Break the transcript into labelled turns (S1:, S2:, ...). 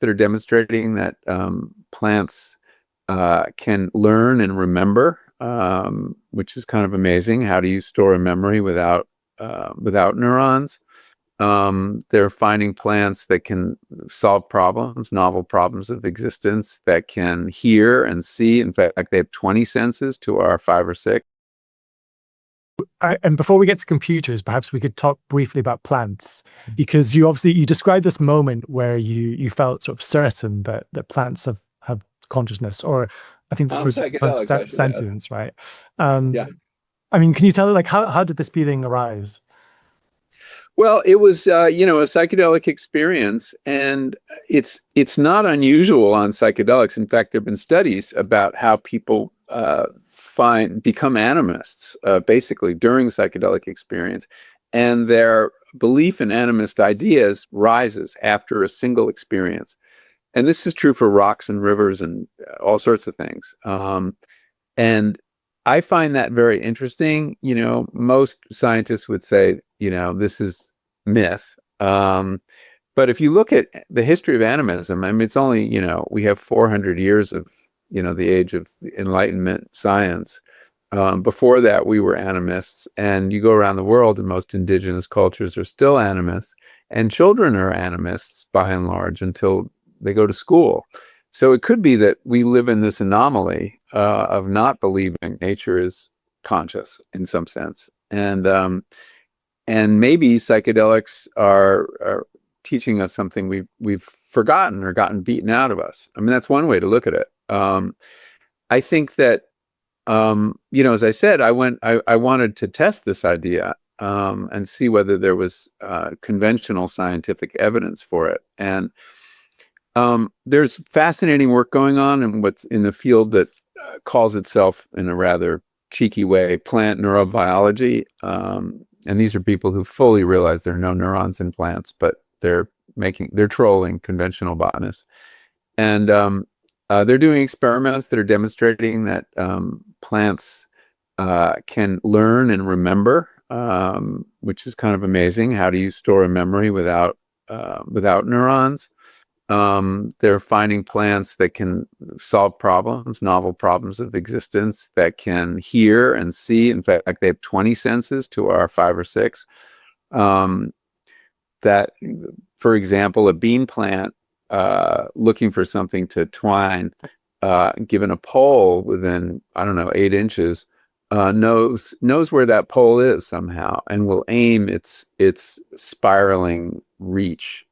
S1: that are demonstrating that plants can learn and remember, which is kind of amazing. How do you store a memory without neurons? They're finding plants that can solve problems, novel problems of existence, that can hear and see. In fact, they have 20 senses to our 5 or 6.
S2: And before we get to computers, perhaps we could talk briefly about plants, because you described this moment where you felt sort of certain that plants have consciousness, or I think the first
S1: Psychedelics, I should add.
S2: sentience, right? Um,
S1: Yeah.
S2: I mean, can you tell, like, how did this feeling arise?
S1: Well, it was a psychedelic experience, and it's not unusual on psychedelics. In fact, there have been studies about how people become animists basically during psychedelic experience, and their belief in animist ideas rises after a single experience. And this is true for rocks and rivers and all sorts of things. And I find that very interesting. Most scientists would say, this is myth. But if you look at the history of animism, I mean, it's only, we have 400 years of, the age of Enlightenment science. Before that, we were animists, and you go around the world, and most indigenous cultures are still animists, and children are animists by and large until they go to school. So it could be that we live in this anomaly of not believing nature is conscious in some sense, and maybe psychedelics are teaching us something we've forgotten or gotten beaten out of us. I mean, that's one way to look at it. I think that as I said, I wanted to test this idea and see whether there was conventional scientific evidence for it. And there's fascinating work going on in what's in the field that calls itself, in a rather cheeky way, plant neurobiology. And these are people who fully realize there are no neurons in plants, but they're trolling conventional botanists. And they're doing experiments that are demonstrating that plants can learn and remember, which is kind of amazing. How do you store a memory without neurons? They're finding plants that can solve problems, novel problems of existence, that can hear and see. In fact, they have 20 senses to our 5 or 6. That, for example, a bean plant looking for something to twine, given a pole within, I don't know, 8 inches, knows where that pole is somehow, and will aim its spiraling reach